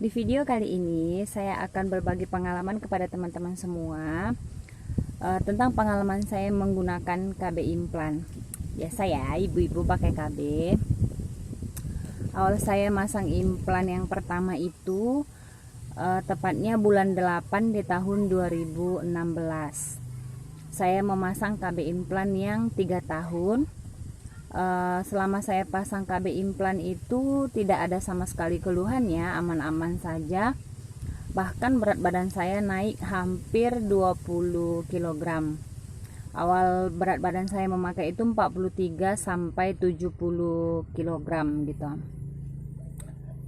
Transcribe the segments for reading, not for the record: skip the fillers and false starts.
Di video kali ini saya akan berbagi pengalaman kepada teman-teman semua tentang pengalaman saya menggunakan KB implan. Biasa ya, ibu-ibu pakai KB. Awal saya masang implan yang pertama itu tepatnya bulan 8 di tahun 2016. Saya memasang KB implan yang 3 tahun. Selama saya pasang KB implan itu tidak ada sama sekali keluhan ya, aman-aman saja. Bahkan berat badan saya naik hampir 20 kg. Awal berat badan saya memakai itu 43 sampai 70 kg gitu.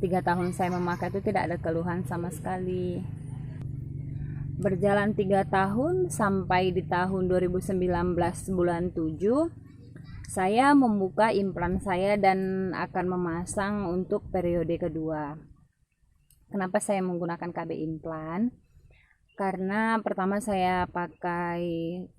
3 tahun saya memakai itu tidak ada keluhan sama sekali. Berjalan 3 tahun sampai di tahun 2019 bulan 7 saya membuka implan saya dan akan memasang untuk periode kedua. Kenapa saya menggunakan KB implan? Karena pertama saya pakai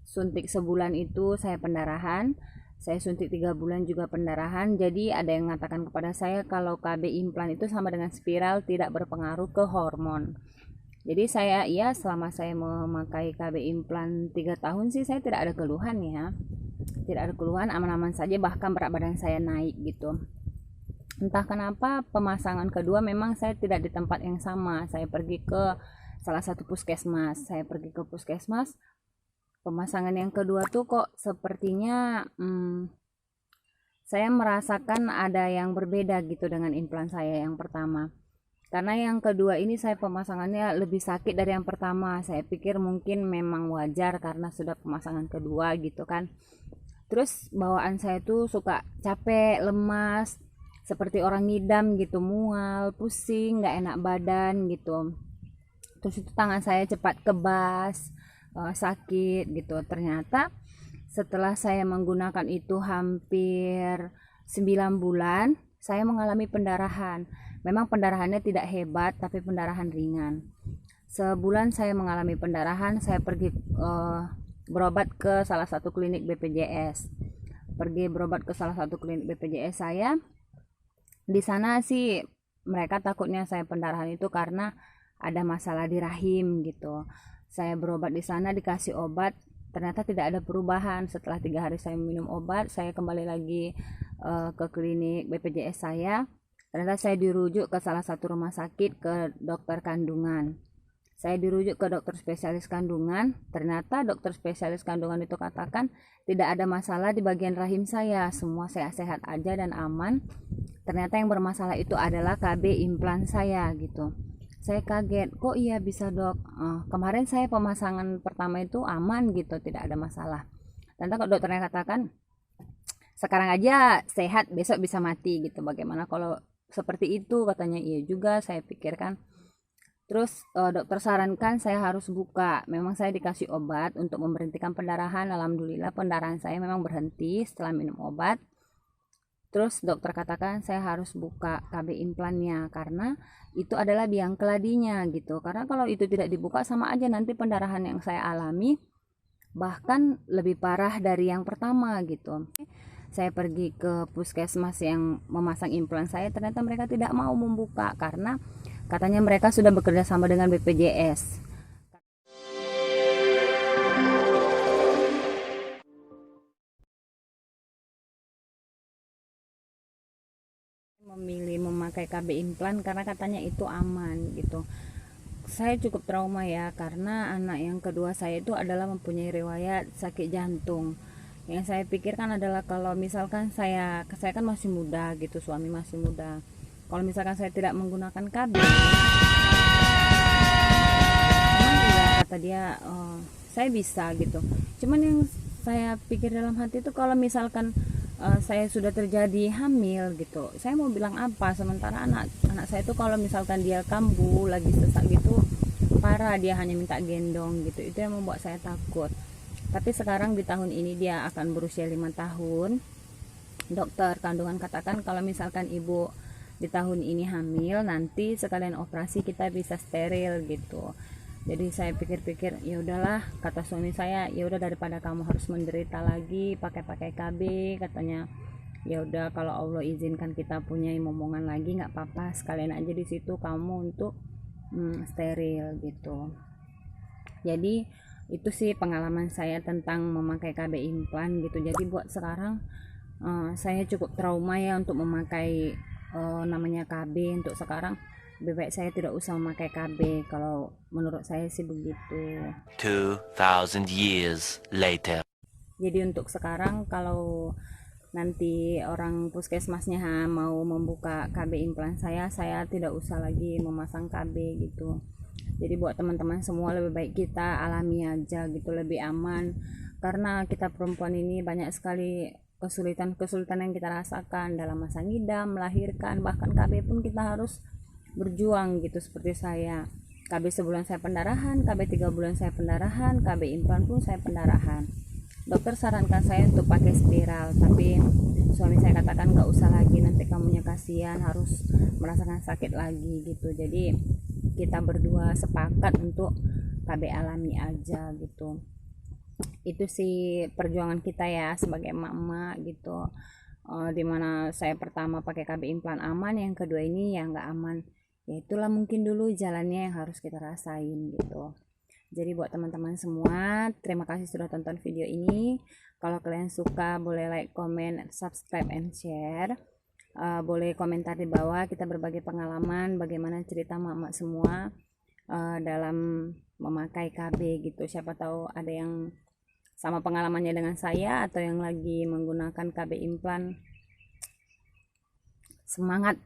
suntik sebulan itu saya pendarahan, saya suntik 3 bulan juga pendarahan. Jadi ada yang mengatakan kepada saya kalau KB implan itu sama dengan spiral, tidak berpengaruh ke hormon. Jadi selama saya memakai KB implan 3 tahun sih saya tidak ada keluhan ya. Tidak ada keluhan, aman-aman saja, bahkan berat badan saya naik gitu. Entah kenapa pemasangan kedua memang saya tidak di tempat yang sama. Saya pergi ke salah satu puskesmas. Pemasangan yang kedua tuh kok sepertinya saya merasakan ada yang berbeda gitu dengan implan saya yang pertama. Karena yang kedua ini saya pemasangannya lebih sakit dari yang pertama. Saya pikir mungkin memang wajar karena sudah pemasangan kedua gitu kan. Terus bawaan saya tuh suka capek, lemas, seperti orang ngidam gitu, mual, pusing, nggak enak badan gitu. Terus itu tangan saya cepat kebas, sakit gitu. Ternyata setelah saya menggunakan itu hampir 9 bulan, saya mengalami pendarahan. Memang pendarahannya tidak hebat, tapi pendarahan ringan. Sebulan saya mengalami pendarahan, saya pergi berobat ke salah satu klinik BPJS. Saya. Di sana sih mereka takutnya saya pendarahan itu karena ada masalah di rahim gitu. Saya berobat di sana, dikasih obat, ternyata tidak ada perubahan. Setelah 3 hari saya minum obat, saya kembali lagi ke klinik BPJS saya. Ternyata saya dirujuk ke salah satu rumah sakit ke dokter kandungan. Saya dirujuk ke dokter spesialis kandungan. Ternyata dokter spesialis kandungan itu katakan tidak ada masalah di bagian rahim saya, semua saya sehat aja dan aman. Ternyata yang bermasalah itu adalah KB implan saya gitu. Saya kaget, kok iya bisa dok? Kemarin saya pemasangan pertama itu aman gitu, tidak ada masalah. Ternyata kok dokternya katakan sekarang aja sehat, besok bisa mati gitu. Bagaimana kalau seperti itu? Katanya iya juga, saya pikirkan. Terus dokter sarankan saya harus buka. Memang saya dikasih obat untuk memberhentikan pendarahan. Alhamdulillah pendarahan saya memang berhenti setelah minum obat. Terus dokter katakan saya harus buka KB implannya karena itu adalah biang keladinya gitu. Karena kalau itu tidak dibuka sama aja nanti pendarahan yang saya alami bahkan lebih parah dari yang pertama gitu. Saya pergi ke puskesmas yang memasang implan saya, ternyata mereka tidak mau membuka karena katanya mereka sudah bekerja sama dengan BPJS. Memilih memakai KB implan karena katanya itu aman gitu. Saya cukup trauma ya karena anak yang kedua saya itu adalah mempunyai riwayat sakit jantung. Yang saya pikirkan adalah kalau misalkan saya kan masih muda gitu, suami masih muda. Kalau misalkan saya tidak menggunakan KB, kata dia saya bisa gitu. Cuman yang saya pikir dalam hati itu kalau misalkan saya sudah terjadi hamil gitu, saya mau bilang apa? Sementara anak saya itu kalau misalkan dia kambuh lagi sesak gitu parah, dia hanya minta gendong gitu. Itu yang membuat saya takut. Tapi sekarang di tahun ini dia akan berusia 5 tahun. Dokter kandungan katakan kalau misalkan ibu di tahun ini hamil, nanti sekalian operasi kita bisa steril gitu. Jadi saya pikir-pikir, ya udahlah, kata suami saya, ya udah daripada kamu harus menderita lagi pakai KB katanya. Ya udah, kalau Allah izinkan kita punya momongan lagi nggak apa-apa, sekalian aja di situ kamu untuk steril gitu. Jadi itu sih pengalaman saya tentang memakai KB implan gitu. Jadi buat sekarang saya cukup trauma ya untuk memakai namanya KB. Untuk sekarang lebih baik saya tidak usah memakai KB, kalau menurut saya sih begitu. 2000 years later. Jadi untuk sekarang kalau nanti orang puskesmasnya mau membuka KB implan saya tidak usah lagi memasang KB gitu. Jadi buat teman-teman semua lebih baik kita alami aja gitu, lebih aman, karena kita perempuan ini banyak sekali kesulitan-kesulitan yang kita rasakan dalam masa ngidam, melahirkan, bahkan KB pun kita harus berjuang gitu. Seperti saya, KB sebulan saya pendarahan, KB 3 bulan saya pendarahan, KB implan pun saya pendarahan. Dokter sarankan saya untuk pakai spiral, tapi suami saya katakan nggak usah lagi, nanti kamunya kasihan harus merasakan sakit lagi gitu. Jadi kita berdua sepakat untuk KB alami aja gitu. Itu sih perjuangan kita ya sebagai emak-emak gitu. Dimana saya pertama pakai KB implan aman, yang kedua ini ya nggak aman. Ya itulah mungkin dulu jalannya yang harus kita rasain gitu. Jadi buat teman-teman semua, terima kasih sudah tonton video ini. Kalau kalian suka, boleh like, comment, subscribe, and share. Boleh komentar di bawah, kita berbagi pengalaman bagaimana cerita mama semua dalam memakai KB gitu. Siapa tahu ada yang sama pengalamannya dengan saya atau yang lagi menggunakan KB implan. Semangat,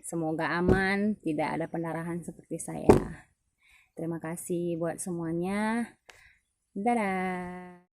semoga aman, tidak ada pendarahan seperti saya. Terima kasih buat semuanya. Dadah.